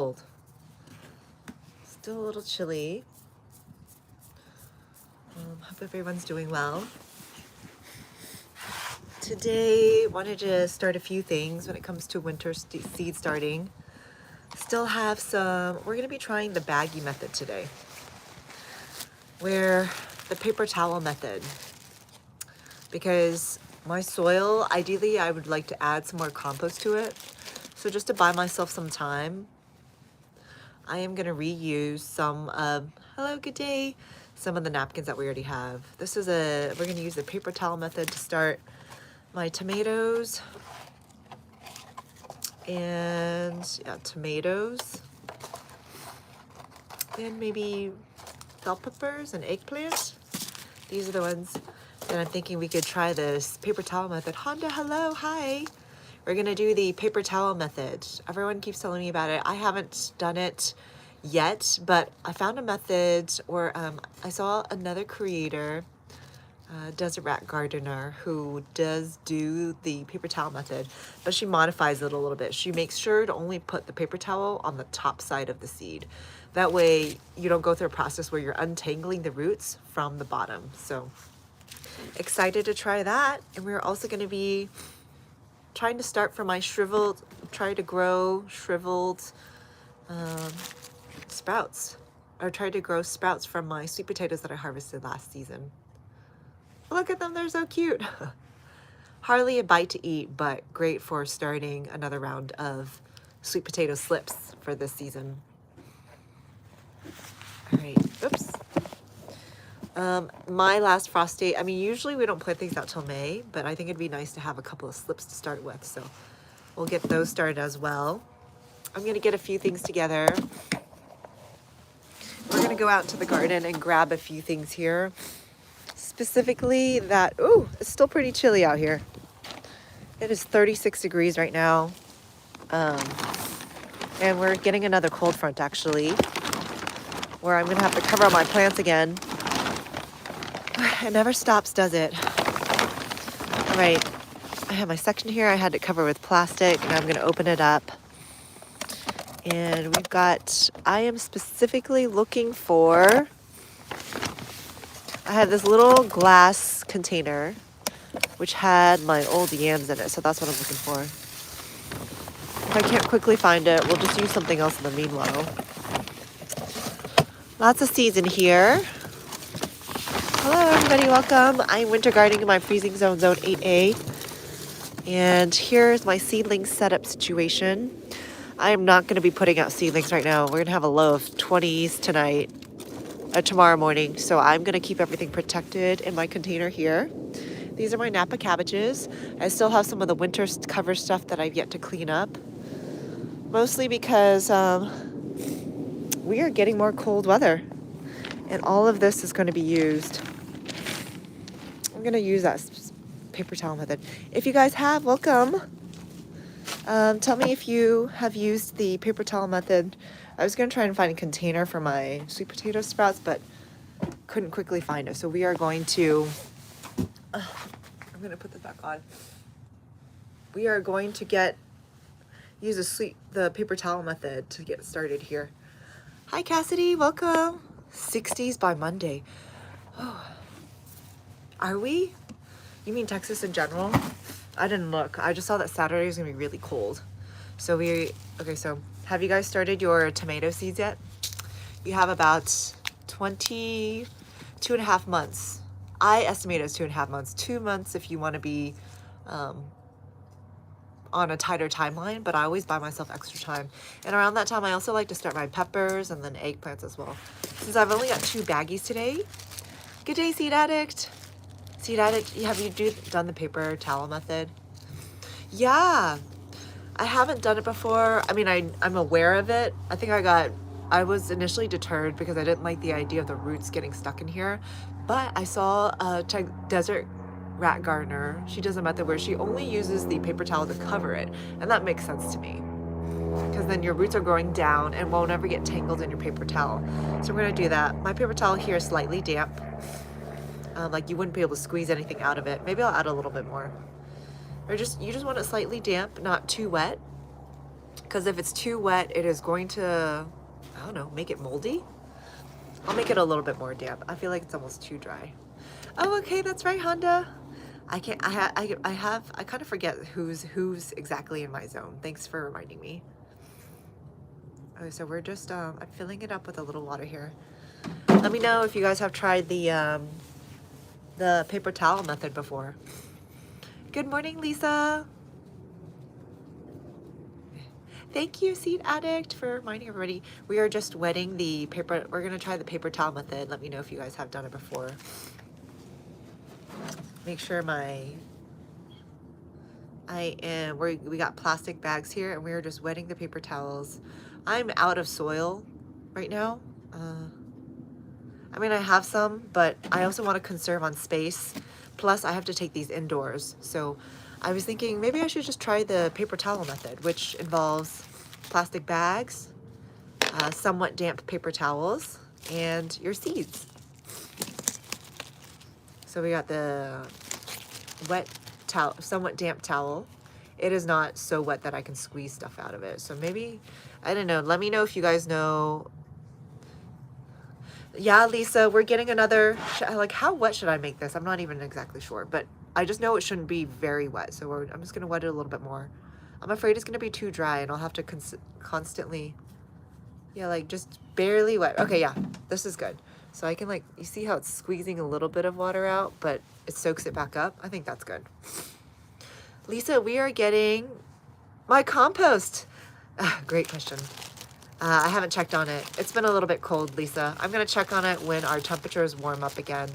cold. Still a little chilly. Hope everyone's doing well. Today, wanted to start a few things when it comes to winter seed starting. Still have some, we're going to be trying the baggie method today, where the paper towel method, because my soil, ideally I would like to add some more compost to it. So just to buy myself some time, I am going to reuse some of, hello, good day, some of the napkins that we already have. We're going to use the paper towel method to start my tomatoes. And yeah, tomatoes. And maybe bell peppers and eggplant. These are the ones that I'm thinking we could try this paper towel method. Honda, hello, hi. We're gonna do the paper towel method. Everyone keeps telling me about it. I haven't done it yet, but I found a method where I saw another creator, Desert Rat Gardener, who does do the paper towel method, but she modifies it a little bit. She makes sure to only put the paper towel on the top side of the seed. That way you don't go through a process where you're untangling the roots from the bottom. So excited to try that. And we're also going to be trying to start from my try to grow shriveled sprouts, or try to grow sprouts from my sweet potatoes that I harvested last season. Look at them, they're so cute. Hardly a bite to eat, but great for starting another round of sweet potato slips for this season. All right, oops. My last frost date, I mean, usually we don't plant things out till May, but I think it'd be nice to have a couple of slips to start with. So we'll get those started as well. I'm gonna get a few things together. We're gonna go out into the garden and grab a few things here. Specifically that, ooh, it's still pretty chilly out here. It is 36 degrees right now. And we're getting another cold front actually, where I'm gonna have to cover all my plants again. It never stops, does it? All right, I have my section here I had to cover with plastic, and I'm gonna open it up. And we've got, I am specifically looking for, I had this little glass container which had my old yams in it, so that's what I'm looking for. If I can't quickly find it, we'll just use something else in the meanwhile. Lots of seeds in here. Hello everybody, welcome. I'm winter gardening in my freezing zone, zone 8A. And here's my seedling setup situation. I am not gonna be putting out seedlings right now. We're gonna have a low of 20s tonight, tomorrow morning. So I'm gonna keep everything protected in my container here. These are my Napa cabbages. I still have some of the winter cover stuff that I've yet to clean up. Mostly because we are getting more cold weather. And all of this is gonna be used. I'm gonna use that paper towel method. If you guys have, welcome. Tell me if you have used the paper towel method. I was gonna try and find a container for my sweet potato sprouts, but couldn't quickly find it. So we are going to, I'm gonna put this back on. We are going to use the paper towel method to get started here. Hi Cassidy, welcome. 60s by Monday. Oh, are we? You mean Texas in general? I didn't look. I just saw that Saturday is gonna be really cold. So okay, so have you guys started your tomato seeds yet? You have about 2.5 months. I estimate it's 2.5 months. 2 months if you want to be on a tighter timeline, but I always buy myself extra time. And around that time, I also like to start my peppers and then eggplants as well. Since I've only got 2 baggies today. Good day, Seed Addict. Seed Addict, have you done the paper towel method? Yeah, I haven't done it before. I mean, I'm aware of it. I think I was initially deterred because I didn't like the idea of the roots getting stuck in here. But I saw a Desert Rat Gardener. She does a method where she only uses the paper towel to cover it. And that makes sense to me, because then your roots are growing down and won't ever get tangled in your paper towel. So we're gonna do that. My paper towel here is slightly damp. Like you wouldn't be able to squeeze anything out of it. Maybe I'll add a little bit more. Or you just want it slightly damp, not too wet. because if it's too wet, it is going to, I don't know, make it moldy. I'll make it a little bit more damp. I feel like it's almost too dry. Oh, okay, that's right, Honda. I can't, I kind of forget who's exactly in my zone. Thanks for reminding me. Okay, so we're just, I'm filling it up with a little water here. Let me know if you guys have tried the paper towel method before. Good morning, Lisa. Thank you, Seed Addict, for reminding everybody. We are just wetting the paper. We're going to try the paper towel method. Let me know if you guys have done it before. Make sure we got plastic bags here, and we are just wetting the paper towels. I'm out of soil right now. I mean, I have some, but I also want to conserve on space. Plus, I have to take these indoors. So I was thinking maybe I should just try the paper towel method, which involves plastic bags, somewhat damp paper towels, and your seeds. So we got the wet towel, somewhat damp towel. It is not so wet that I can squeeze stuff out of it. So maybe, I don't know. Let me know if you guys know. Yeah, Lisa, we're getting another, like, how wet should I make this? I'm not even exactly sure, but I just know it shouldn't be very wet. So I'm just going to wet it a little bit more. I'm afraid it's going to be too dry and I'll have to constantly, yeah, like just barely wet. Okay, yeah, this is good. So I can, like, you see how it's squeezing a little bit of water out, but it soaks it back up. I think that's good. Lisa, we are getting my compost. Great question. I haven't checked on it. It's been a little bit cold, Lisa. I'm going to check on it when our temperatures warm up again.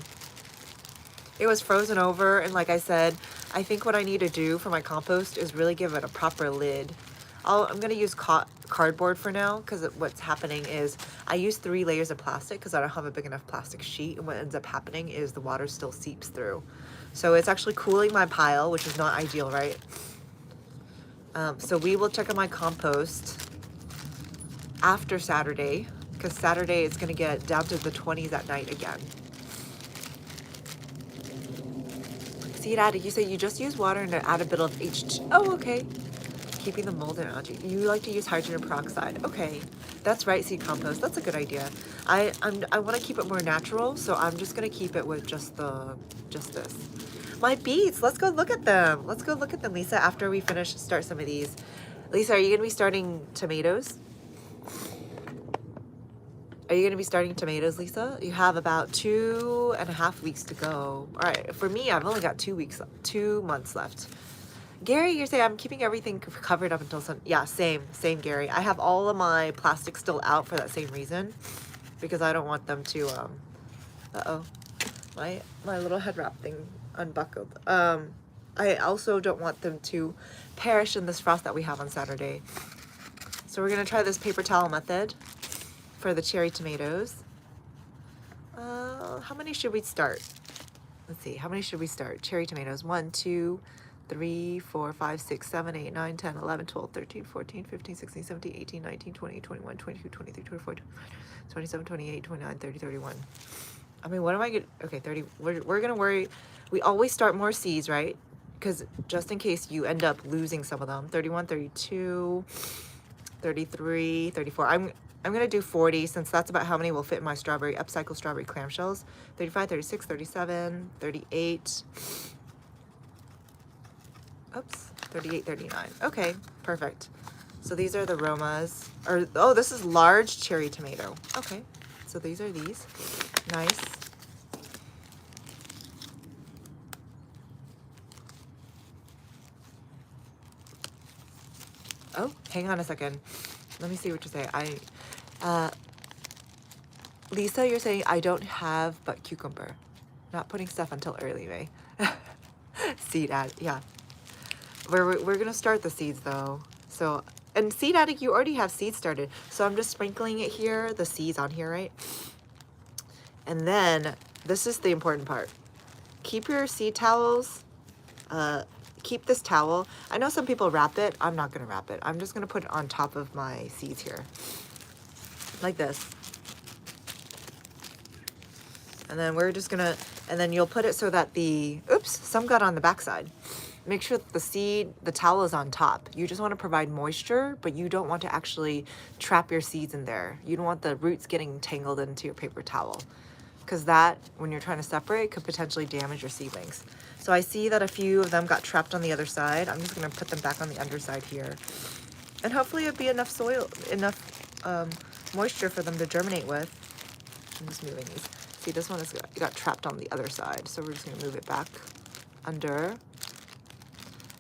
It was frozen over, and like I said, I think what I need to do for my compost is really give it a proper lid. I'm going to use cardboard for now, because what's happening is I use 3 layers of plastic because I don't have a big enough plastic sheet, and what ends up happening is the water still seeps through. So it's actually cooling my pile, which is not ideal, right? So we will check on my compost after Saturday, because Saturday it's going to get down to the 20s at night again. Seed Addict, you say you just use water and add a bit of H2. Oh, okay. Keeping the mold and algae. You like to use hydrogen peroxide. Okay, that's right, seed compost. That's a good idea. I want to keep it more natural, so I'm just going to keep it with just this. My beets, let's go look at them. Let's go look at them, Lisa, after we start some of these. Lisa, are you going to be starting tomatoes? Are you going to be starting tomatoes, Lisa? You have about 2.5 weeks to go. All right, for me, I've only got 2 months left. Gary, you're saying I'm keeping everything covered up until sun. Yeah, same, Gary. I have all of my plastic still out for that same reason, because I don't want them to, uh-oh, my little head wrap thing unbuckled. I also don't want them to perish in this frost that we have on Saturday. So we're going to try this paper towel method for the cherry tomatoes. How many should we start? Let's see, how many should we start? Cherry tomatoes, 1, 2, 3, 4, 5, 6, 7, 8, 9, 10, 11, 12, 13, 14, 15, 16, 17, 18, 19, 20, 21, 22, 23, 24, 27, 28, 29, 30, 31. I mean, what am I going to, okay, 30, we're going to worry. We always start more seeds, right? Because just in case you end up losing some of them. 31, 32, 33, 34. I'm going to do 40 since that's about how many will fit in my upcycle strawberry clamshells. 35, 36, 37, 38. Oops, 38, 39. Okay, perfect. So these are the Romas. Oh, this is large cherry tomato. Okay, so these are these. Nice. Oh, hang on a second. Let me see what you say. Lisa, you're saying I don't have but cucumber. Not putting stuff until early May. Seed Addict, yeah. We're gonna start the seeds though. So, and Seed Addict, you already have seeds started. So I'm just sprinkling it here, the seeds on here, right? And then this is the important part. Keep your seed towels. Keep this towel. I know some people wrap it. I'm not gonna wrap it. I'm just gonna put it on top of my seeds here, like this. And then we're just gonna, and then you'll put it so that oops, some got on the backside. make sure that the towel is on top. You just want to provide moisture, but you don't want to actually trap your seeds in there. You don't want the roots getting tangled into your paper towel, because that, when you're trying to separate, could potentially damage your seedlings. So I see that a few of them got trapped on the other side. I'm just going to put them back on the underside here. And hopefully it'll be enough soil, enough moisture for them to germinate with. I'm just moving these. See, this one got trapped on the other side, so we're just going to move it back under.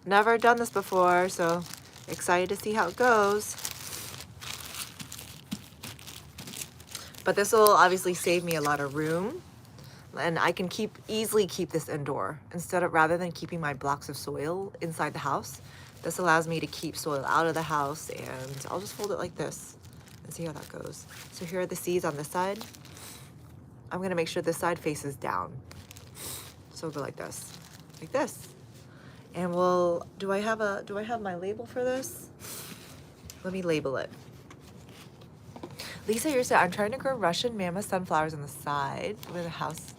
Never done this before, so excited to see how it goes. But this will obviously save me a lot of room, and I can easily keep this indoor rather than keeping my blocks of soil inside the house. This allows me to keep soil out of the house, and I'll just fold it like this and see how that goes. So here are the seeds on this side. I'm gonna make sure this side faces down. So we'll go like this, and do I have my label for this? Let me label it. Lisa, you're saying, I'm trying to grow Russian mammoth sunflowers on the side with a house.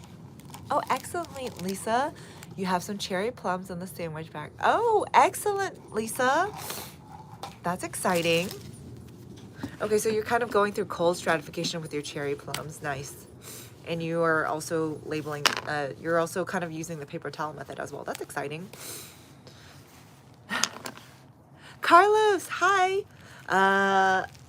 Oh, excellent, Lisa. You have some cherry plums in the sandwich bag. Oh, excellent, Lisa. That's exciting. Okay, so you're kind of going through cold stratification with your cherry plums. Nice. And you are also labeling, you're also kind of using the paper towel method as well. That's exciting. Carlos, hi.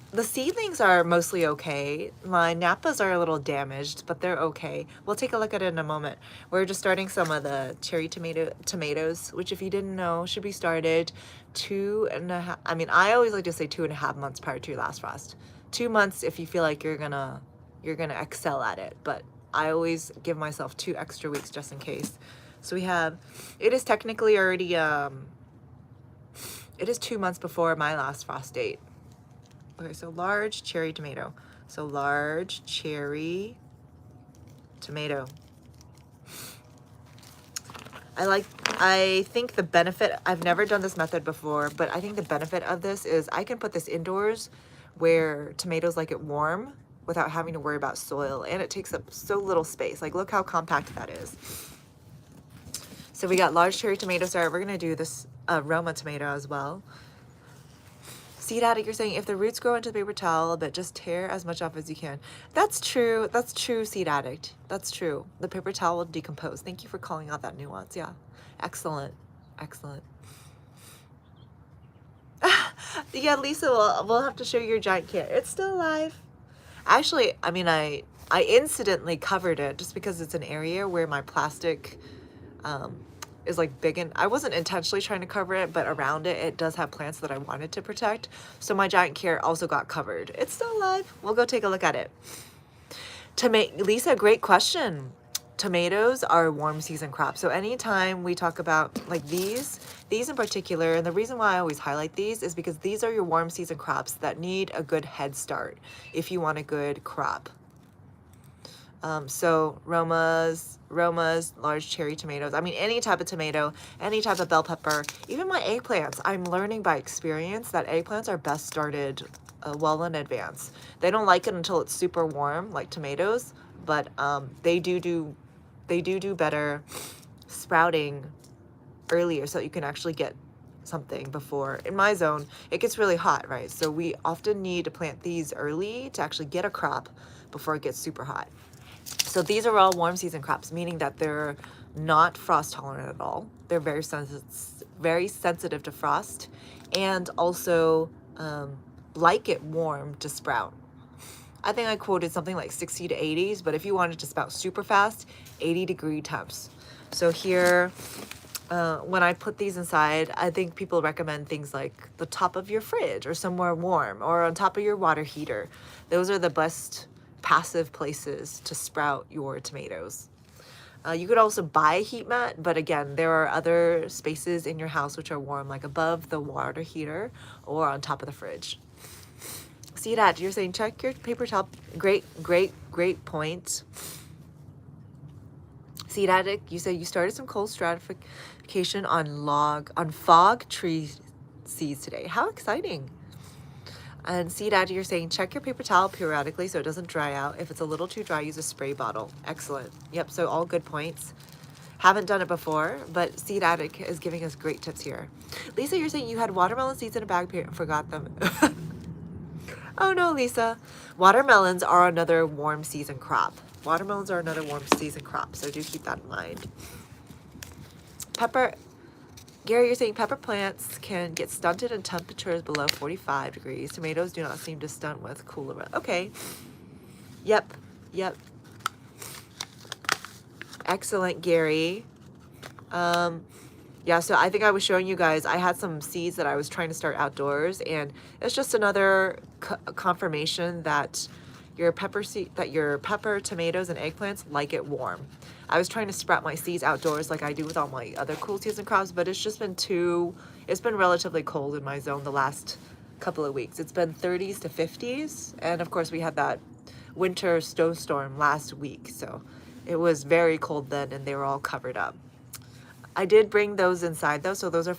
The seedlings are mostly okay. My Napas are a little damaged, but they're okay. We'll take a look at it in a moment. We're just starting some of the cherry tomatoes, which, if you didn't know, should be started 2.5. I mean, I always like to say 2.5 months prior to your last frost. 2 months if you feel like you're gonna excel at it, but I always give myself 2 extra weeks just in case. So it is technically already it is 2 months before my last frost date. Okay, so large cherry tomato. So large cherry tomato. I think the benefit, I've never done this method before, but I think the benefit of this is I can put this indoors where tomatoes like it warm without having to worry about soil, and it takes up so little space. Like, look how compact that is. So we got large cherry tomatoes. Sorry, we're gonna do this Roma tomato as well. Seed Addict, you're saying if the roots grow into the paper towel, but just tear as much off as you can. That's true. That's true, Seed Addict. That's true. The paper towel will decompose. Thank you for calling out that nuance. Yeah. Excellent. Excellent. Yeah, Lisa, we'll have to show you your giant carrot. It's still alive. Actually, I mean, I incidentally covered it just because it's an area where my plastic is like big, and I wasn't intentionally trying to cover it, but around it does have plants that I wanted to protect. So my giant carrot also got covered. It's still alive. We'll go take a look at it. Lisa, great question. Tomatoes are warm season crops. So anytime we talk about like these in particular, and the reason why I always highlight these is because these are your warm season crops that need a good head start if you want a good crop. So Romas, large cherry tomatoes. I mean, any type of tomato, any type of bell pepper, even my eggplants. I'm learning by experience that eggplants are best started well in advance. They don't like it until it's super warm, like tomatoes, but they do better sprouting earlier, so you can actually get something before. In my zone, it gets really hot, right? So we often need to plant these early to actually get a crop before it gets super hot. So these are all warm season crops, meaning that they're not frost tolerant at all. They're very sensitive to frost, and also like it warm to sprout. I think I quoted something like 60 to 80s, but if you wanted to sprout super fast, 80-degree temps. So here, when I put these inside, I think people recommend things like the top of your fridge or somewhere warm, or on top of your water heater. Those are the best passive places to sprout your tomatoes. You could also buy a heat mat, but again, there are other spaces in your house which are warm, like above the water heater or on top of the fridge. See that? You're saying check your paper towel. Great point. Seed Addict, you said you started some cold stratification on fog tree seeds today. How exciting. And Seed Addict, you're saying check your paper towel periodically so it doesn't dry out. If it's a little too dry, use a spray bottle. Excellent. Yep, so all good points. Haven't done it before, but Seed Addict is giving us great tips here. Lisa, you're saying you had watermelon seeds in a bag and forgot them. Oh no, Lisa. Watermelons are another warm season crop. Watermelons are another warm season crop, so do keep that in mind. Pepper, Gary, you're saying pepper plants can get stunted in temperatures below 45 degrees. Tomatoes do not seem to stunt with cooler weather. Okay. Yep. Excellent, Gary. Yeah, so I think I was showing you guys, I had some seeds that I was trying to start outdoors, and it's just another confirmation that your pepper, tomatoes, and eggplants like it warm. I was trying to sprout my seeds outdoors like I do with all my other cool season crops, but it's just been it's been relatively cold in my zone the last couple of weeks. It's been 30s to 50s, and of course we had that winter snowstorm last week, so it was very cold then, and they were all covered up. I did bring those inside though, so those are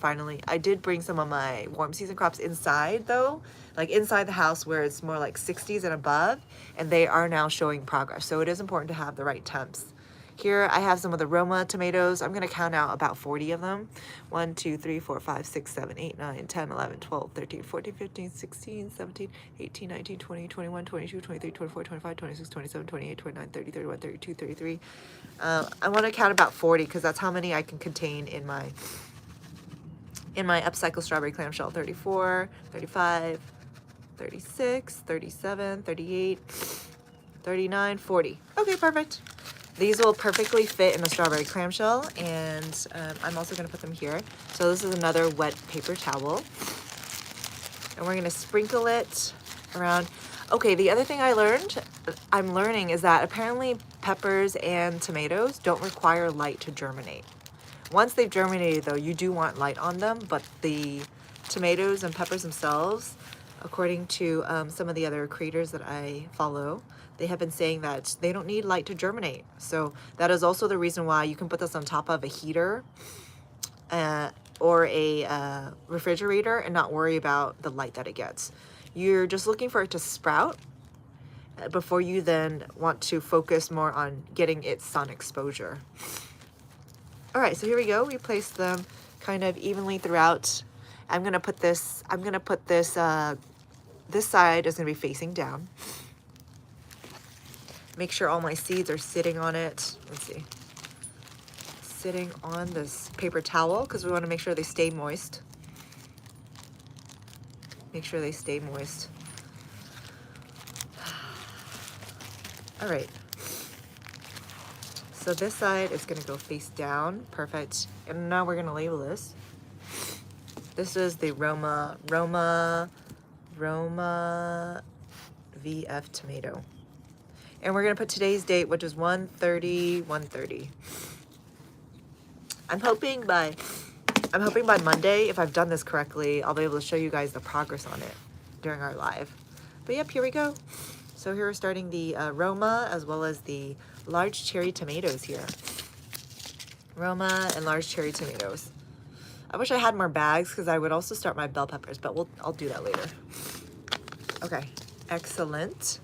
I did bring some of my warm season crops inside though, like inside the house where it's more like 60s and above, and they are now showing progress. So it is important to have the right temps. Here I have some of the Roma tomatoes. I'm going to count out about 40 of them. 1, 2, 3, 4, 5, 6, 7, 8, 9, 10, 11, 12, 13, 14, 15, 16, 17, 18, 19, 20, 21, 22, 23, 24, 25, 26, 27, 28, 29, 30, 31, 32, 33. I want to count about 40 because that's how many I can contain in my upcycle strawberry clamshell. 34, 35, 36, 37, 38, 39, 40. Okay, perfect. These will perfectly fit in a strawberry clamshell, and I'm also going to put them here. So this is another wet paper towel, and we're going to sprinkle it around. Okay, the other thing I'm learning is that apparently peppers and tomatoes don't require light to germinate. Once they've germinated though, you do want light on them, but the tomatoes and peppers themselves, according to some of the other creators that I follow, they have been saying that they don't need light to germinate. So that is also the reason why you can put this on top of a heater or a refrigerator and not worry about the light that it gets. You're just looking for it to sprout before you then want to focus more on getting its sun exposure. All right, so here we go. We place them kind of evenly throughout. I'm gonna put this, this side is gonna be facing down. Make sure all my seeds are sitting on it. Let's see. Sitting on this paper towel because we want to make sure they stay moist. Make sure they stay moist. All right. So this side is going to go face down. Perfect. And now we're going to label this. This is the Roma VF tomato. And we're going to put today's date, which is 1/30/1/30. I'm hoping by Monday, if I've done this correctly, I'll be able to show you guys the progress on it during our live. But yep, here we go. So here we're starting the Roma as well as the large cherry tomatoes here. Roma and large cherry tomatoes. I wish I had more bags because I would also start my bell peppers, but I'll do that later. Okay, excellent.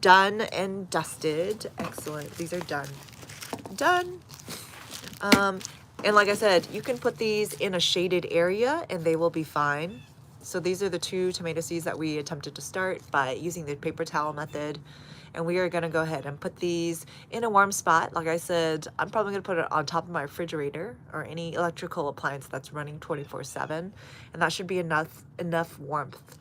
Done and dusted. Excellent. These are done. Done. And like I said, you can put these in a shaded area and they will be fine. So these are the 2 tomato seeds that we attempted to start by using the paper towel method. And we are going to go ahead and put these in a warm spot. Like I said, I'm probably going to put it on top of my refrigerator or any electrical appliance that's running 24/7. And that should be enough warmth.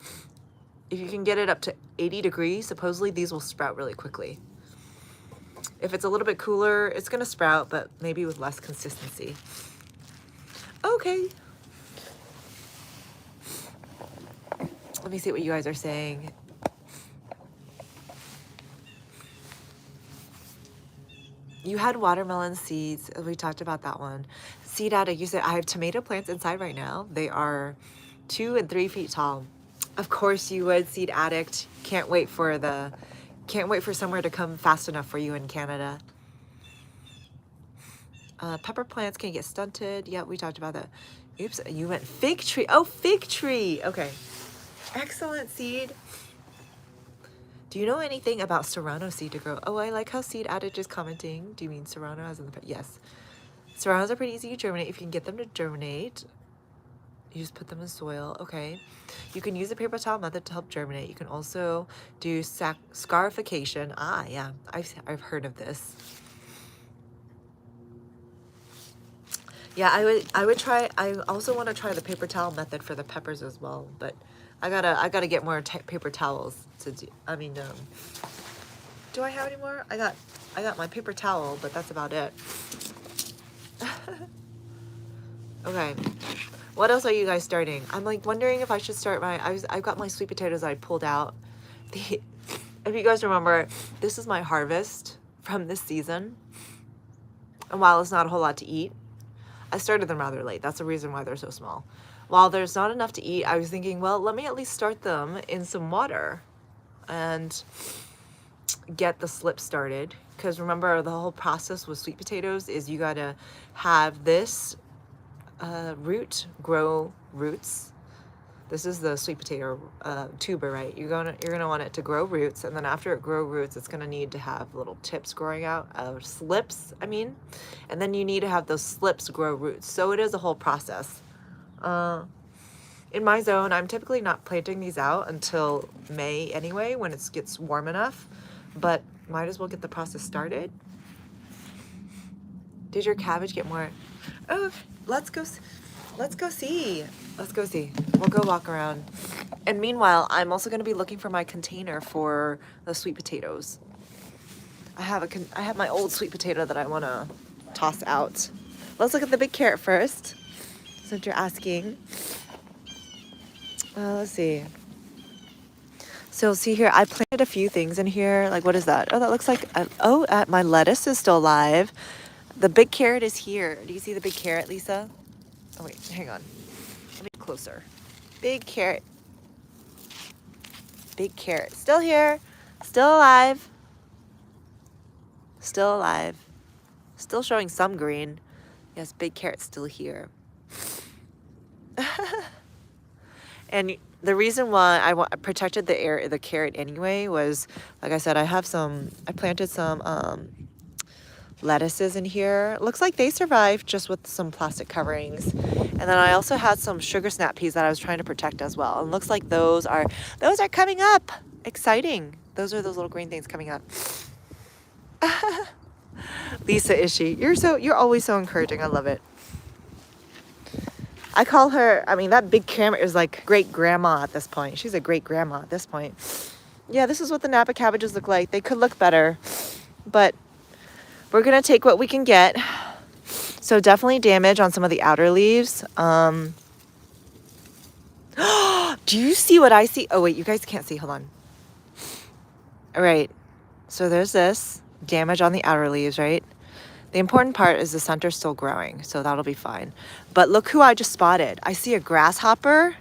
If you can get it up to 80 degrees, supposedly these will sprout really quickly. If it's a little bit cooler, it's going to sprout, but maybe with less consistency. Okay. Let me see what you guys are saying. You had watermelon seeds. We talked about that one. Seed Addict, you said, I have tomato plants inside right now. They are 2 and 3 feet tall. Of course you would, Seed Addict. Can't wait for somewhere to come fast enough for you in Canada. Pepper plants can get stunted. Yeah, we talked about that. Oops, you went fig tree. Oh, fig tree. Okay. Excellent, Seed. Do you know anything about Serrano seed to grow? Oh, I like how Seed Addict is commenting. Do you mean Serrano as in the... Yes. Serranos are pretty easy to germinate if you can get them to germinate. You just put them in soil. Okay. You can use the paper towel method to help germinate. You can also do scarification. Ah, yeah, I've heard of this. Yeah, I would try. I also want to try the paper towel method for the peppers as well, but I gotta get more paper towels to do. I mean, do I have any more? I got my paper towel, but that's about it. Okay. What else are you guys starting? I'm like wondering if I should start I've got my sweet potatoes that I pulled out. If you guys remember, this is my harvest from this season. And while it's not a whole lot to eat, I started them rather late. That's the reason why they're so small. While there's not enough to eat, I was thinking, well, let me at least start them in some water and get the slip started. Because remember, the whole process with sweet potatoes is you gotta have this root grow roots. This is the sweet potato tuber, right? You're gonna want it to grow roots, and then after it grow roots, it's gonna need to have little tips growing out, slips, I mean, and then you need to have those slips grow roots. So it is a whole process. In my zone, I'm typically not planting these out until May anyway, when it gets warm enough, but might as well get the process started. Did your cabbage get more? Oh, let's go see. Let's go see. We'll go walk around. And meanwhile, I'm also going to be looking for my container for the sweet potatoes. I have my old sweet potato that I want to toss out. Let's look at the big carrot first, since you're asking. Let's see. So see here, I planted a few things in here. Like, what is that? Oh, that looks like, my lettuce is still alive. The big carrot is here. Do you see the big carrot, Lisa? Oh, wait, hang on. Let me get closer. Big carrot. Big carrot. Still here. Still alive. Still alive. Still showing some green. Yes, big carrot's still here. And the reason why I protected the carrot anyway was, like I said, I planted some lettuces in here. Looks like they survived just with some plastic coverings. And then I also had some sugar snap peas that I was trying to protect as well. And looks like those are coming up. Exciting. Those are those little green things coming up. Lisa, is she? You're always so encouraging. I love it. I call her, that big carrot is like great grandma at this point. She's a great grandma at this point. Yeah, this is what the Napa cabbages look like. They could look better, but we're gonna take what we can get. So definitely damage on some of the outer leaves. Do you see what I see? Oh wait, you guys can't see, hold on. All right, so there's this damage on the outer leaves, right? The important part is the center's still growing, so that'll be fine. But look who I just spotted. I see a grasshopper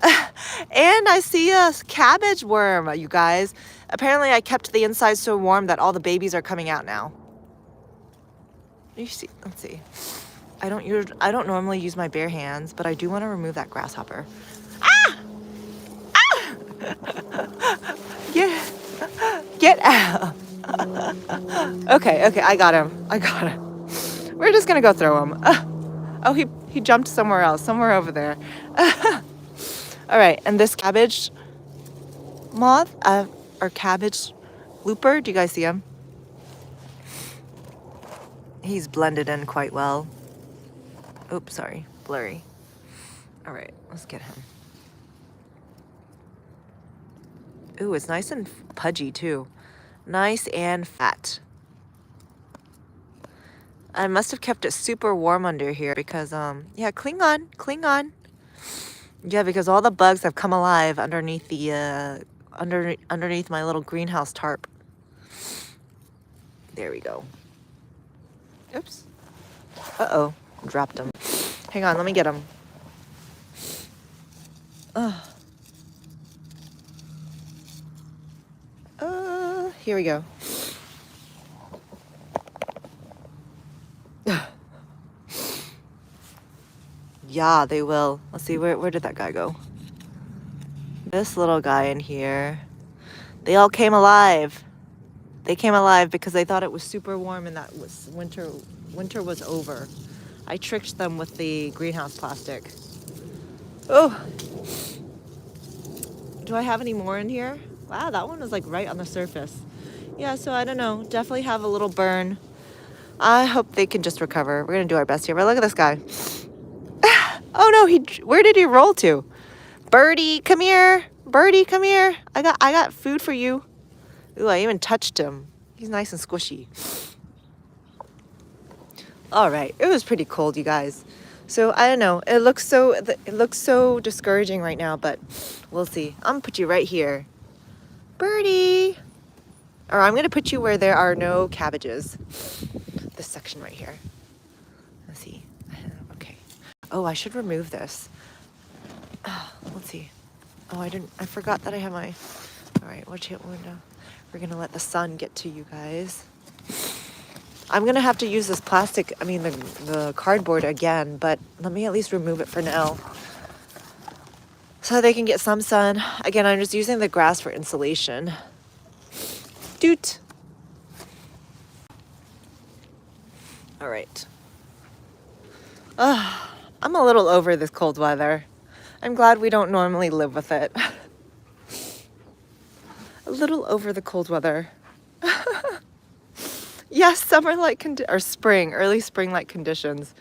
and I see a cabbage worm, you guys. Apparently I kept the inside so warm that all the babies are coming out now. You see, let's see. I don't normally use my bare hands, but I do want to remove that grasshopper. Ah! Ah! Get out. Okay, I got him. We're just gonna go throw him. Oh, he jumped somewhere else, somewhere over there. All right, and this cabbage moth, or cabbage looper, do you guys see him? He's blended in quite well. Oops, sorry, blurry. All right, let's get him. Ooh, it's nice and pudgy too. Nice and fat. I must have kept it super warm under here because, yeah, cling on. Yeah, because all the bugs have come alive underneath the, underneath my little greenhouse tarp. There we go. Oops. Uh-oh, dropped him. Hang on, let me get him. Here we go. Yeah, they will. Let's see, where did that guy go? This little guy in here. They all came alive. They came alive because they thought it was super warm and that was winter was over. I tricked them with the greenhouse plastic. Oh, do I have any more in here? Wow, that one was like right on the surface. Yeah, so I don't know. Definitely have a little burn. I hope they can just recover. We're gonna do our best here. But look at this guy. Oh no, where did he roll to? Birdie, come here. Birdie, come here. I got food for you. Ooh, I even touched him. He's nice and squishy. All right, it was pretty cold, you guys. So I don't know. It looks so discouraging right now, but we'll see. I'm gonna put you right here, Birdie. Or I'm gonna put you where there are no cabbages. This section right here. Let's see. Okay. Oh, I should remove this. Let's see. Oh, I forgot that I have my. All right, watch it window. We're gonna let the sun get to you guys. I'm gonna have to use this plastic, the cardboard again, but let me at least remove it for now. So they can get some sun. Again, I'm just using the grass for insulation. Doot. All right. I'm a little over this cold weather. I'm glad we don't normally live with it. A little over the cold weather. Yes, summer-like or spring, early spring-like conditions,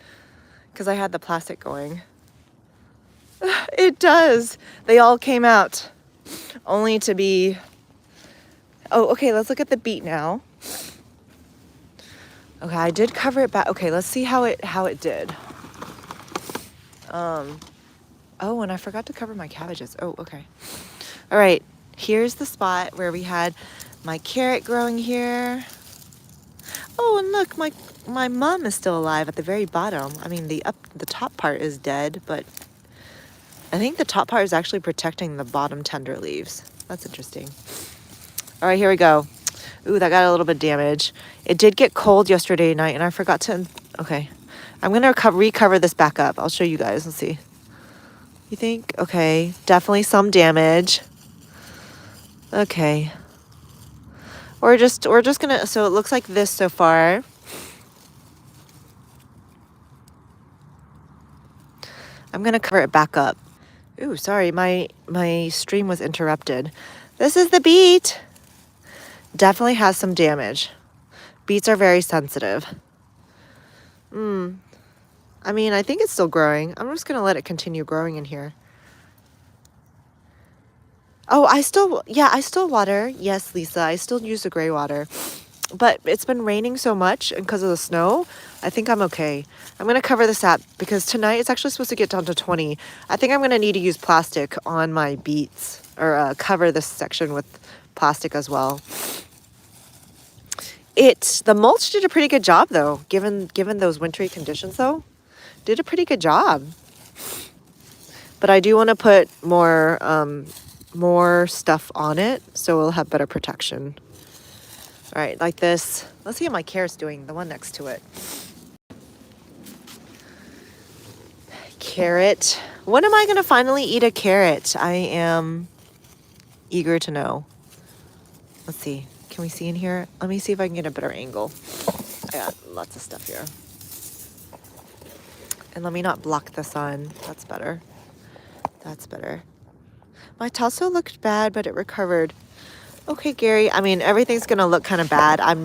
because I had the plastic going. It does. They all came out, only to be. Oh, okay. Let's look at the beet now. Okay, I did cover it back. Okay, let's see how it did. Oh, and I forgot to cover my cabbages. Oh, okay. All right. Here's the spot where we had my carrot growing here. Oh, and look, my mom is still alive at the very bottom. I mean, the top part is dead, but I think the top part is actually protecting the bottom tender leaves. That's interesting. All right, here we go. Ooh, that got a little bit damaged. It did get cold yesterday night, and I forgot to. Okay, I'm gonna recover this back up. I'll show you guys. Let's see. You think? Okay, definitely some damage. Okay. We're just gonna, so it looks like this so far. I'm gonna cover it back up. Ooh, sorry, my stream was interrupted. This is the beet. Definitely has some damage. Beets are very sensitive. I think it's still growing. I'm just gonna let it continue growing in here. Oh, I still water. Yes, Lisa, I still use the gray water. But it's been raining so much, and because of the snow, I think I'm okay. I'm going to cover this up because tonight it's actually supposed to get down to 20. I think I'm going to need to use plastic on my beets, or cover this section with plastic as well. The mulch did a pretty good job though, given those wintry conditions though. Did a pretty good job. But I do want to put more stuff on it so we'll have better protection. All right, like this. Let's see how my carrot's doing, the one next to it. Carrot. When am I going to finally eat a carrot? I am eager to know. Let's see. Can we see in here? Let me see if I can get a better angle. I got lots of stuff here. And let me not block the sun. That's better. That's better. My tasso looked bad, but it recovered. Okay, Gary. Everything's gonna look kind of bad. I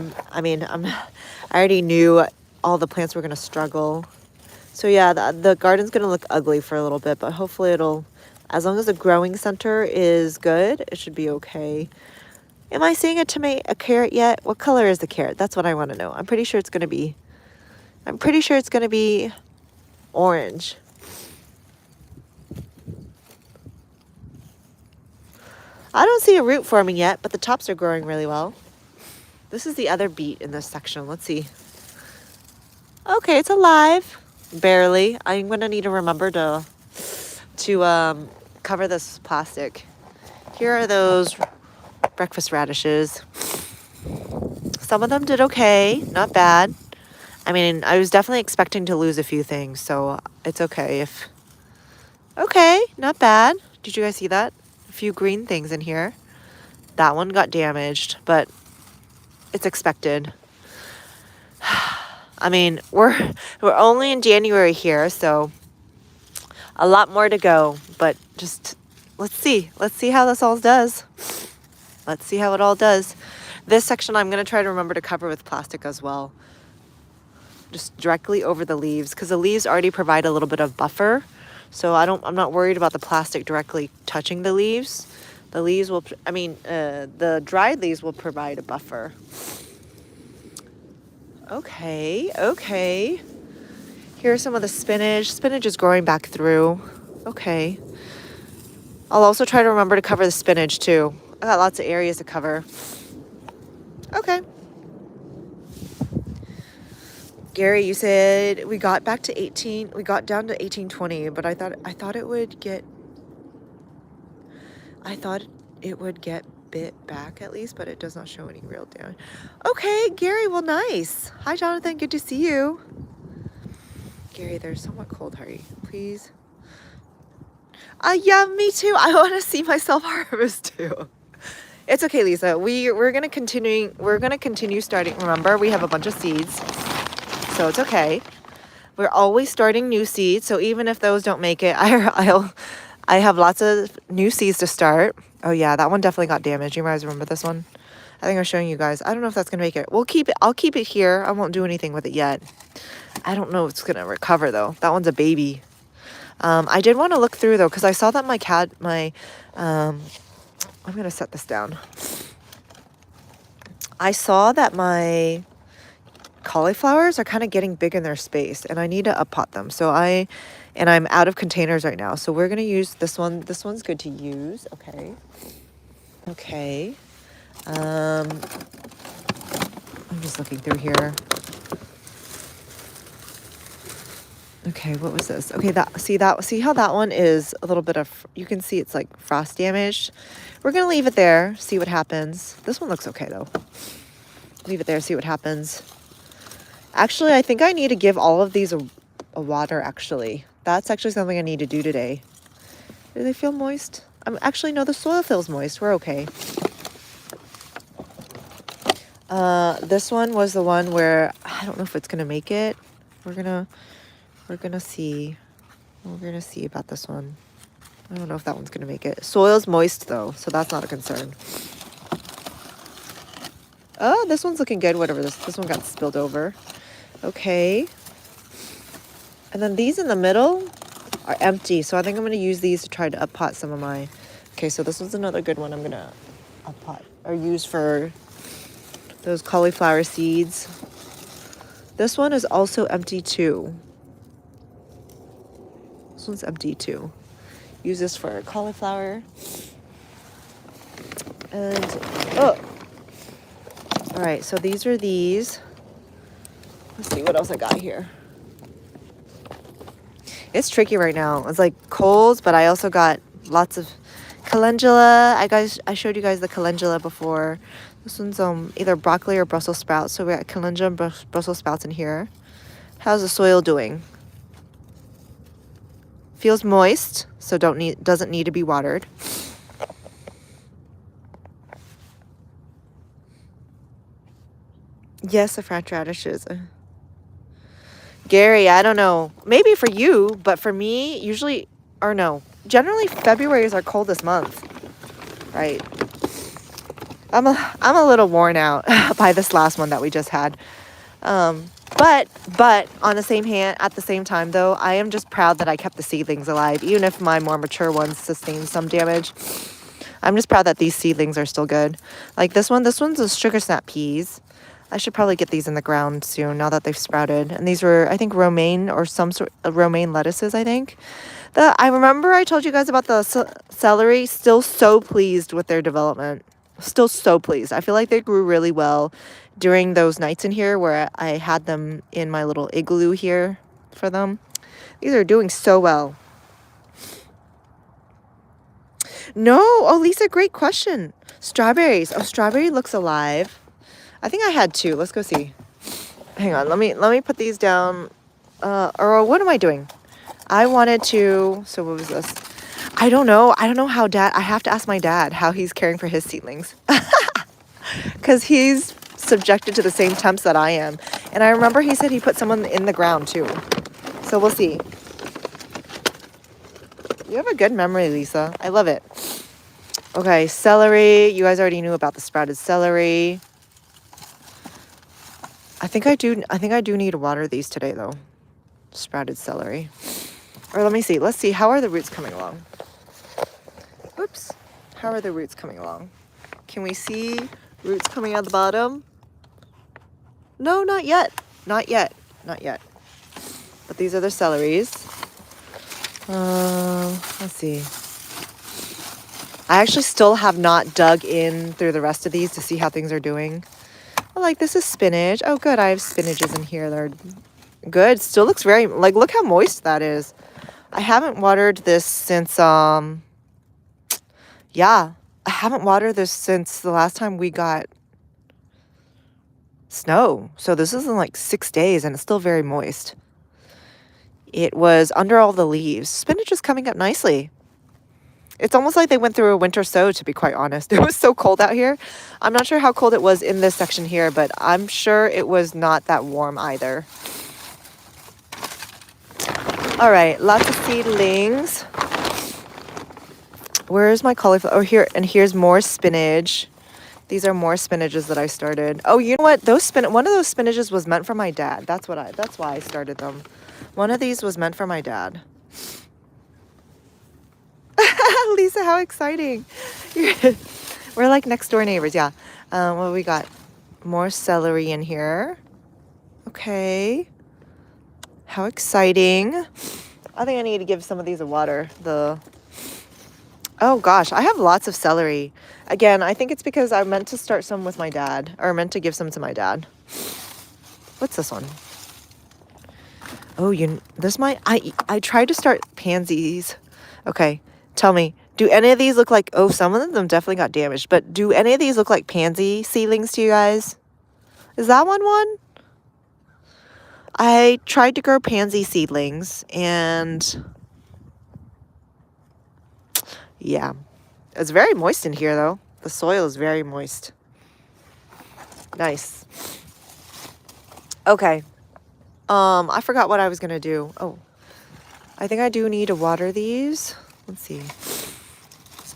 already knew all the plants were gonna struggle. So yeah, the garden's gonna look ugly for a little bit, but hopefully as long as the growing center is good, it should be okay. Am I seeing a carrot yet? What color is the carrot? That's what I want to know. I'm pretty sure it's gonna be orange. I don't see a root forming yet, but the tops are growing really well. This is the other beet in this section. Let's see. Okay, it's alive. Barely. I'm going to need to remember to cover this plastic. Here are those breakfast radishes. Some of them did okay. Not bad. I was definitely expecting to lose a few things, so it's okay Okay, not bad. Did you guys see that? Few green things in here. That one got damaged, but it's expected. I mean, we're only in January here, so a lot more to go. But just let's see how this all does. Let's see how it all does. This section I'm going to try to remember to cover with plastic as well. Just directly over the leaves, because the leaves already provide a little bit of buffer. So I'm not worried about the plastic directly touching the leaves. The leaves will, the dried leaves will provide a buffer. Okay. Here's some of the spinach. Spinach is growing back through. Okay. I'll also try to remember to cover the spinach too. I got lots of areas to cover. Okay. Gary, you said we got down to 1820, but I thought it would get bit back at least, but it does not show any real damage. Okay, Gary, well, nice. Hi, Jonathan, good to see you. Gary, they're somewhat cold, Harry, please. Yeah, me too. I want to see myself harvest too. It's okay, Lisa. We're gonna continue starting. Remember, we have a bunch of seeds, so it's okay. We're always starting new seeds, so even if those don't make it, I have lots of new seeds to start. Oh yeah, that one definitely got damaged. You guys remember this one? I think I was showing you guys. I don't know if that's gonna make it. We'll keep it. I'll keep it here. I won't do anything with it yet. I don't know if it's gonna recover though. That one's a baby. I did want to look through though, because I saw that I'm gonna set this down. I saw that my cauliflowers are kind of getting big in their space, and I need to up-pot them. So I'm out of containers right now. So we're gonna use this one. This one's good to use. Okay. I'm just looking through here. Okay, what was this? Okay, see how that one is a little bit of, you can see it's like frost damaged. We're gonna leave it there, see what happens. This one looks okay though. Leave it there, see what happens. Actually, I think I need to give all of these a water, actually. That's actually something I need to do today. Do they feel moist? Actually, no, the soil feels moist. We're okay. This one was the one where, I don't know if it's gonna make it. We're gonna see. We're gonna see about this one. I don't know if that one's gonna make it. Soil's moist though, so that's not a concern. Oh, this one's looking good. Whatever, this one got spilled over. Okay. And then these in the middle are empty, so I think I'm gonna use these to try to up-pot some of my. Okay, so this one's another good one I'm gonna up-pot or use for those cauliflower seeds. This one is also empty too. This one's empty too. Use this for cauliflower. And, all right, so these are these. Let's see what else I got here. It's tricky right now. It's like cold, but I also got lots of calendula. I showed you guys the calendula before. This one's either broccoli or Brussels sprouts. So we got calendula and Brussels sprouts in here. How's the soil doing? Feels moist, so doesn't need to be watered. Yes, the French radishes. Gary, I don't know. Maybe for you, but for me, generally February is our coldest month, right? I'm a little worn out by this last one that we just had. But at the same time though, I am just proud that I kept the seedlings alive, even if my more mature ones sustained some damage. I'm just proud that these seedlings are still good. Like this one's a sugar snap peas. I should probably get these in the ground soon now that they've sprouted. And these were, I think, romaine or some sort of romaine lettuces, I think. I remember I told you guys about the celery. Still so pleased with their development. Still so pleased. I feel like they grew really well during those nights in here where I had them in my little igloo here for them. These are doing so well. No, oh Lisa, great question. Strawberries. Oh, strawberry looks alive. I think I had two. Let's go see. Hang on, let me put these down. Or what am I doing? I wanted to, so what was this? I don't know how I have to ask my dad how he's caring for his seedlings. Because he's subjected to the same temps that I am. And I remember he said he put someone in the ground too. So we'll see. You have a good memory, Lisa. I love it. Okay, celery. You guys already knew about the sprouted celery. I think I do need to water these today though. Sprouted celery. Or let me see. Let's see. How are the roots coming along? Whoops. How are the roots coming along? Can we see roots coming out the bottom? No, not yet. Not yet. Not yet. But these are the celeries. Let's see. I actually still have not dug in through the rest of these to see how things are doing. Oh, like this is spinach. Oh, good. I have spinaches in here. They're good. Still looks very, like, look how moist that is. I haven't watered this since, yeah. I haven't watered this since the last time we got snow. So this is in like 6 days and it's still very moist. It was under all the leaves. Spinach is coming up nicely. It's almost like they went through a winter sow, to be quite honest. It was so cold out here. I'm not sure how cold it was in this section here, but I'm sure it was not that warm either. All right, lots of seedlings. Where's my cauliflower? Oh, here, and here's more spinach. These are more spinaches that I started. Oh, you know what? One of those spinaches was meant for my dad. That's why I started them. One of these was meant for my dad. Lisa, how exciting. We're like next door neighbors, yeah. What we got? More celery in here. Okay. How exciting. I think I need to give some of these a water. Oh gosh, I have lots of celery. Again, I think it's because I meant to start some with my dad, or meant to give some to my dad. What's this one? Oh, I tried to start pansies. Okay, tell me, do any of these look like, oh, some of them definitely got damaged, but do any of these look like pansy seedlings to you guys? Is that one? I tried to grow pansy seedlings and yeah, it's very moist in here though. The soil is very moist. Nice. Okay. I forgot what I was gonna do. Oh, I think I do need to water these. Let's see.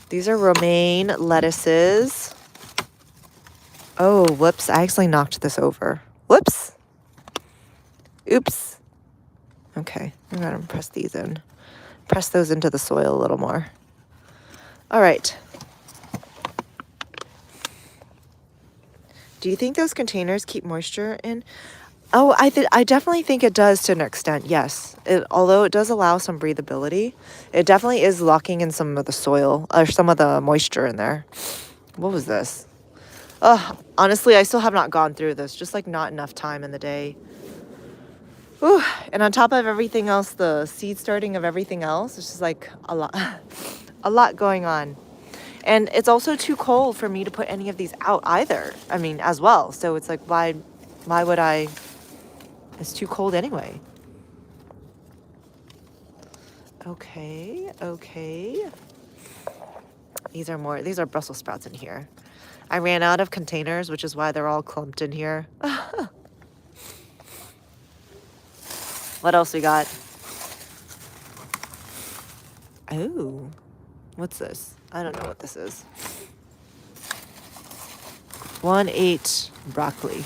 These are romaine lettuces. Oh, whoops. I actually knocked this over. Whoops. Oops. Okay. I'm going to press these in. Press those into the soil a little more. All right. Do you think those containers keep moisture in? Oh, I definitely think it does to an extent, yes. Although it does allow some breathability, it definitely is locking in some of the soil, or some of the moisture in there. What was this? Honestly, I still have not gone through this, just like not enough time in the day. Ooh, and on top of everything else, the seed starting of everything else, it's just like a lot going on. And it's also too cold for me to put any of these out either, I mean, as well. So it's like, why would I? It's too cold anyway. Okay. These are Brussels sprouts in here. I ran out of containers, which is why they're all clumped in here. What else we got? Oh, what's this? I don't know what this is. 1-8 broccoli.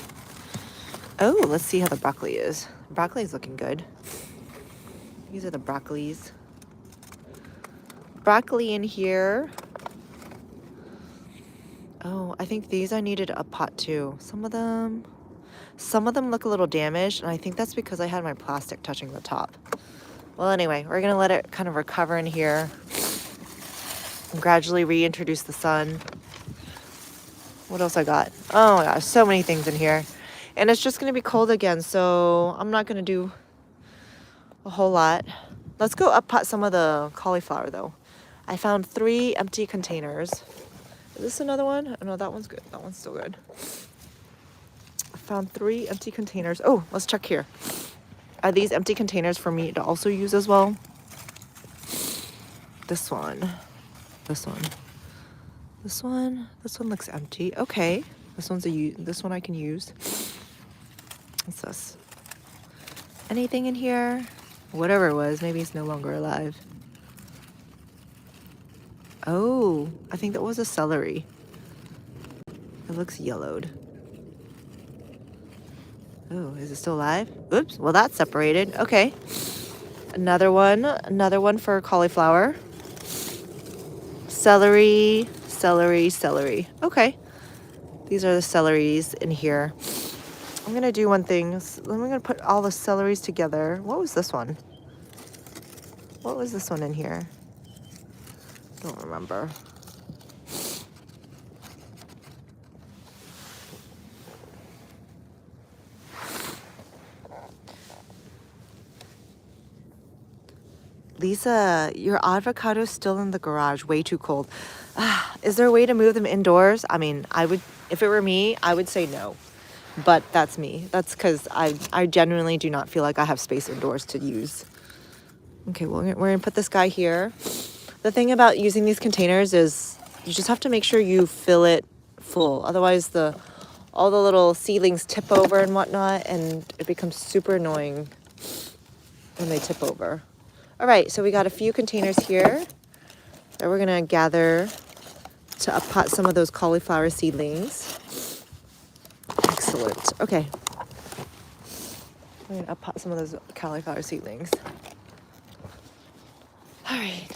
Oh, let's see how the broccoli is. Broccoli is looking good. These are the broccolis. Broccoli in here. Oh, I think these I needed a pot too. Some of them look a little damaged, and I think that's because I had my plastic touching the top. Well, anyway, we're gonna let it kind of recover in here and gradually reintroduce the sun. What else I got? Oh my gosh, so many things in here. And it's just gonna be cold again, so I'm not gonna do a whole lot. Let's go up pot some of the cauliflower though. I found 3 empty containers. Is this another one? Oh, no, that one's good. That one's still good. I found 3 empty containers. Oh, let's check here. Are these empty containers for me to also use as well? This one. This one looks empty. Okay. This one I can use. What's this? Anything in here? Whatever it was, maybe it's no longer alive. Oh, I think that was a celery. It looks yellowed. Oh, is it still alive? Oops, well that's separated. Okay. Another one for cauliflower. Celery, celery, celery. Okay. These are the celeries in here. I'm gonna do one thing. I'm gonna put all the celeries together. What was this one? What was this one in here? Don't remember. Lisa, your avocado's still in the garage, way too cold. Is there a way to move them indoors? I mean, I would, if it were me, I would say no. But that's me. That's because I genuinely do not feel like I have space indoors to use. Okay, well, we're gonna put this guy here. The thing about using these containers is you just have to make sure you fill it full. Otherwise, all the little seedlings tip over and whatnot, and it becomes super annoying when they tip over. All right, so we got a few containers here that we're gonna gather to uppot some of those cauliflower seedlings. Excellent. Okay. I'm gonna uppot some of those cauliflower seedlings. All right.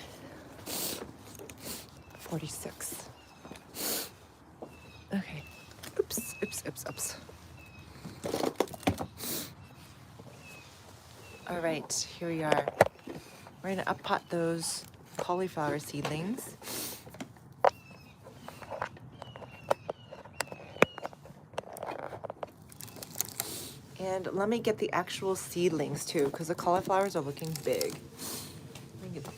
46. Okay. Oops, oops, oops, oops. All right, here we are. We're gonna uppot those cauliflower seedlings. And let me get the actual seedlings too, because the cauliflowers are looking big. Let me get the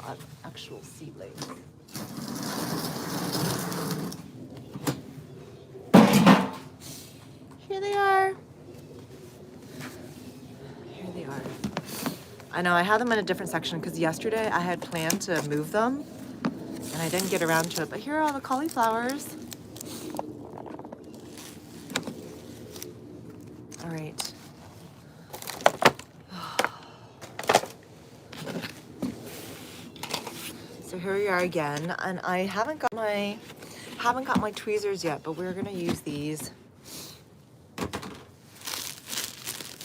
actual seedlings. Here they are. Here they are. I know I had them in a different section because yesterday I had planned to move them and I didn't get around to it, but here are all the cauliflowers. All right. So here we are again, and I haven't got my tweezers yet, but we're gonna use these.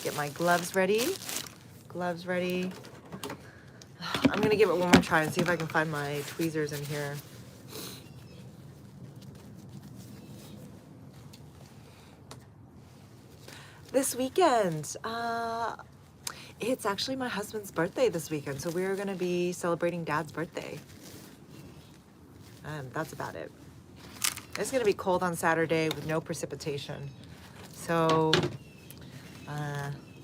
Get my gloves ready. Gloves ready. I'm gonna give it one more try and see if I can find my tweezers in here. This weekend, it's actually my husband's birthday this weekend, so we're gonna be celebrating Dad's birthday. And that's about it. It's gonna be cold on Saturday with no precipitation. So,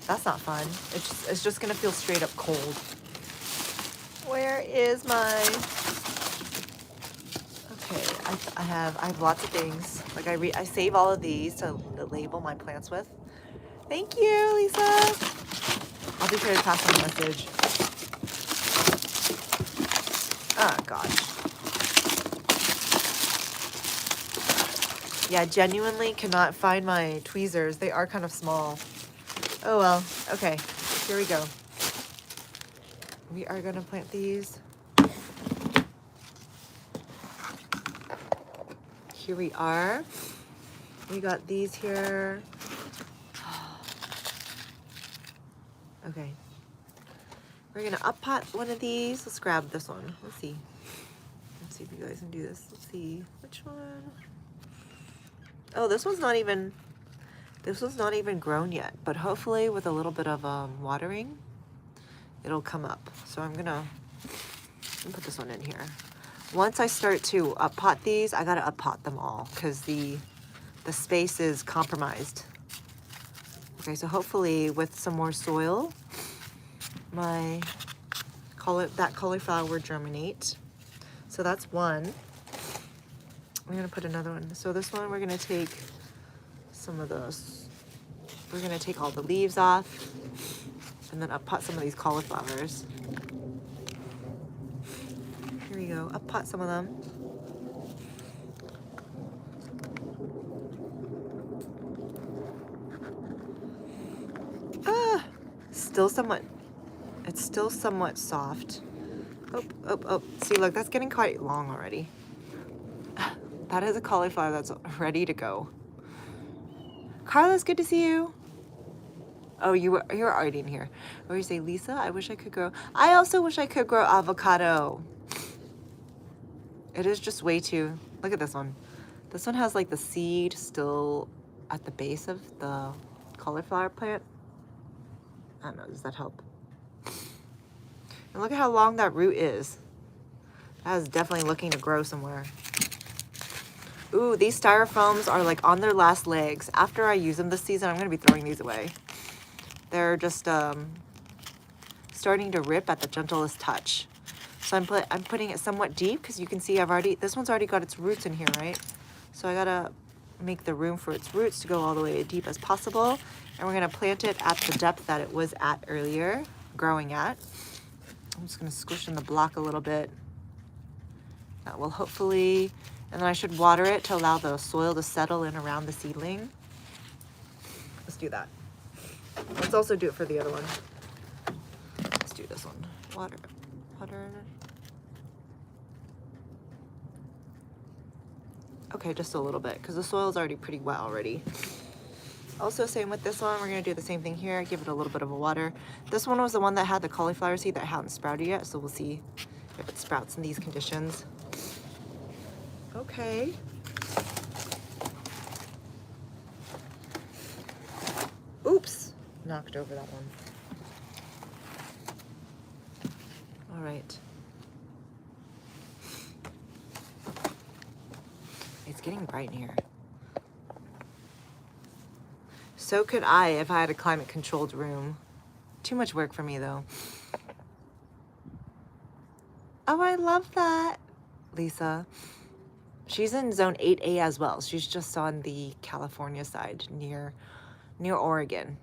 that's not fun. It's just gonna feel straight up cold. Where is my... Okay, I have lots of things. Like I save all of these to label my plants with. Thank you, Lisa. I'll be sure to pass on the message. Oh gosh. Yeah, genuinely cannot find my tweezers. They are kind of small. Oh well. Okay, here we go. We are gonna plant these. Here we are. We got these here. Okay. We're gonna uppot one of these. Let's grab this one. Let's see. Let's see if you guys can do this. Let's see. Which one? Oh, this one's not even grown yet, but hopefully with a little bit of watering, it'll come up. So I'm gonna put this one in here. Once I start to uppot these, I gotta uppot them all because the space is compromised. Okay, so hopefully with some more soil, that cauliflower will germinate. So that's one. We're gonna put another one. So this one, we're gonna take we're gonna take all the leaves off and then uppot some of these cauliflowers. Here we go, uppot some of them. still somewhat soft. Oh. See, look, that's getting quite long already. That is a cauliflower that's ready to go. Carlos, good to see you. Oh, you're already in here. Or you say, Lisa, I wish I could grow. I also wish I could grow avocado. It is just way too. Look at this one. This one has like the seed still at the base of the cauliflower plant. I don't know, does that help? And look at how long that root is. That is definitely looking to grow somewhere. Ooh, these styrofoams are like on their last legs. After I use them this season, I'm gonna be throwing these away. They're just starting to rip at the gentlest touch. So I'm putting it somewhat deep because you can see this one's already got its roots in here, right? So I gotta make the room for its roots to go all the way deep as possible. And we're gonna plant it at the depth that it was at earlier, growing at. I'm just gonna squish in the block a little bit. That will hopefully, and then I should water it to allow the soil to settle in around the seedling. Let's do that. Let's also do it for the other one. Let's do this one. Water. Okay, just a little bit, because the soil's already pretty wet already. Also, same with this one. We're gonna do the same thing here. Give it a little bit of a water. This one was the one that had the cauliflower seed that hadn't sprouted yet, so we'll see if it sprouts in these conditions. Okay. Oops, knocked over that one. All right. It's getting bright in here. So could I if I had a climate-controlled room. Too much work for me, though. Oh, I love that, Lisa. She's in zone 8A as well. She's just on the California side near Oregon.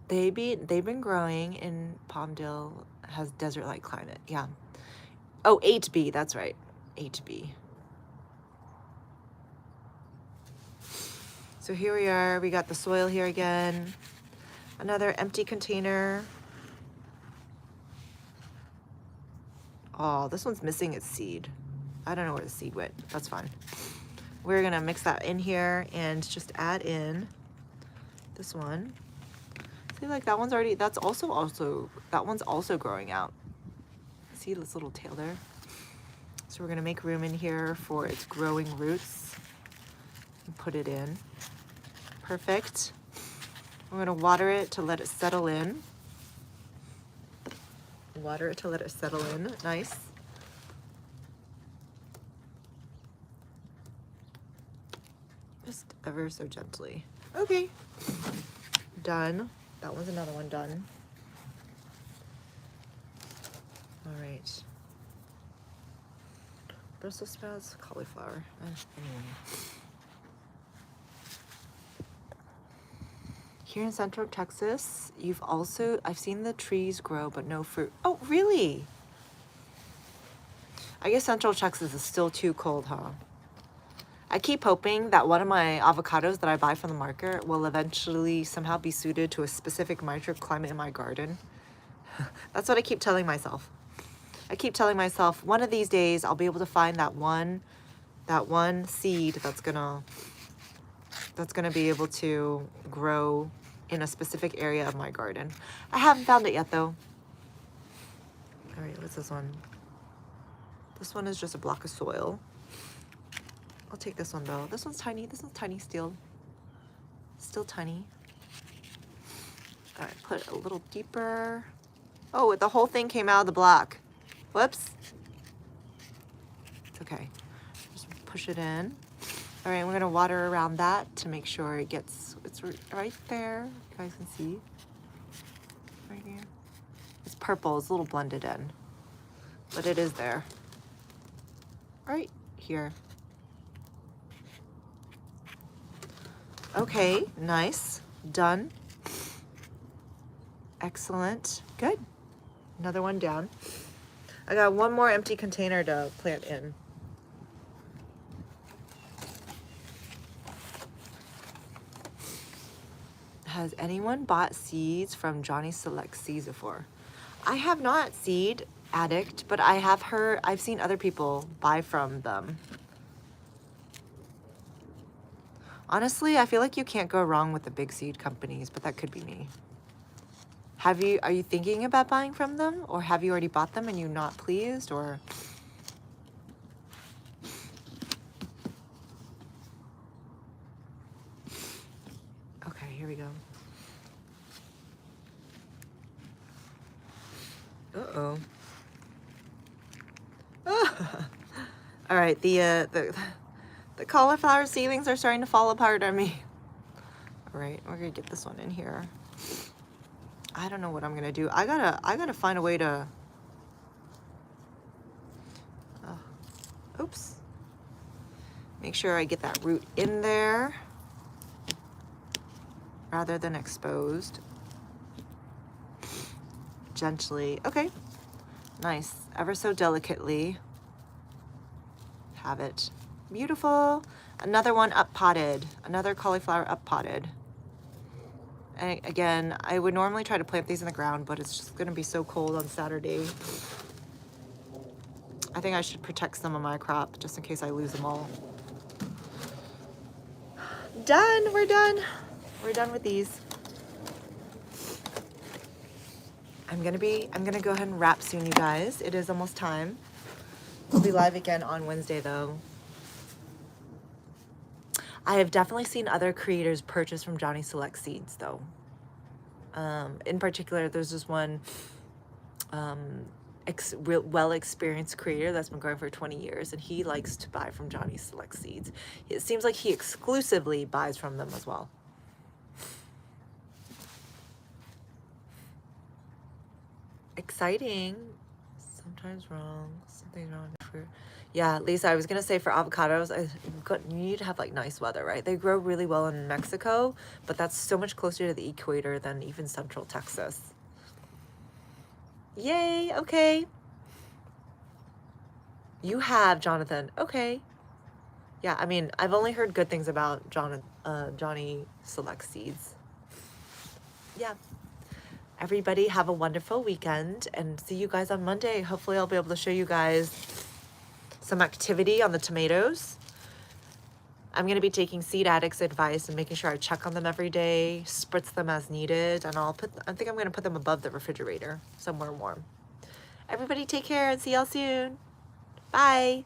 They've been growing in Palmdale, has desert-like climate. Yeah. Oh, 8B, that's right. 8B. So here we are. We got the soil here again. Another empty container. Oh, this one's missing its seed. I don't know where the seed went. That's fine. We're gonna mix that in here and just add in this one. See, like that one's already, that one's also growing out. See this little tail there? So we're gonna make room in here for its growing roots and put it in. Perfect. We're gonna water it to let it settle in. Water it to let it settle in. Nice. Just ever so gently. Okay. Done. That one's another one done. All right. Brussels sprouts, cauliflower. Anyway. Here in Central Texas, I've seen the trees grow, but no fruit. Oh, really? I guess Central Texas is still too cold, huh? I keep hoping that one of my avocados that I buy from the market will eventually somehow be suited to a specific microclimate in my garden. That's what I keep telling myself. I keep telling myself one of these days I'll be able to find that one seed that's gonna be able to grow in a specific area of my garden. I haven't found it yet though. All right, what's this one? This one is just a block of soil. I'll take this one though. This one's tiny. This one's tiny still. Still tiny. All right, put it a little deeper. Oh, the whole thing came out of the block. Whoops. It's okay. Just push it in. All right, we're gonna water around that to make sure it's right there. You guys can see. Right here. It's purple, it's a little blended in, but it is there. Right here. Okay, nice, done. Excellent, good. Another one down. I got one more empty container to plant in. Has anyone bought seeds from Johnny Select Seeds before? I have not, Seed Addict, but I've seen other people buy from them. Honestly, I feel like you can't go wrong with the big seed companies, but that could be me. Are you thinking about buying from them, or have you already bought them and you're not pleased, or? Okay, here we go. Uh-oh. All right, the cauliflower seedlings are starting to fall apart on me. All right, we're gonna get this one in here. I don't know what I'm gonna do. I gotta find a way to. Oops. Make sure I get that root in there rather than exposed. Gently. Okay. Nice. Ever so delicately. Have it. Beautiful. Another one up potted. Another cauliflower up potted. And again, I would normally try to plant these in the ground, but it's just going to be so cold on Saturday. I think I should protect some of my crop just in case I lose them all. Done. We're done. We're done with these. I'm gonna go ahead and wrap soon, you guys. It is almost time. We'll be live again on Wednesday, though. I have definitely seen other creators purchase from Johnny Select Seeds, though. In particular, there's this one well-experienced creator that's been growing for 20 years, and he likes to buy from Johnny Select Seeds. It seems like he exclusively buys from them as well. Exciting. Sometimes wrong. Something's wrong. Yeah, Lisa, I was gonna say for avocados, you need to have like nice weather, right? They grow really well in Mexico, but that's so much closer to the equator than even Central Texas. Yay, okay. You have, Jonathan. Okay. Yeah, I mean, I've only heard good things about Johnny Select Seeds. Yeah. Everybody have a wonderful weekend and see you guys on Monday. Hopefully I'll be able to show you guys some activity on the tomatoes. I'm going to be taking Seed Addict's advice and making sure I check on them every day, spritz them as needed, and I think I'm going to put them above the refrigerator, somewhere warm. Everybody take care and see y'all soon. Bye.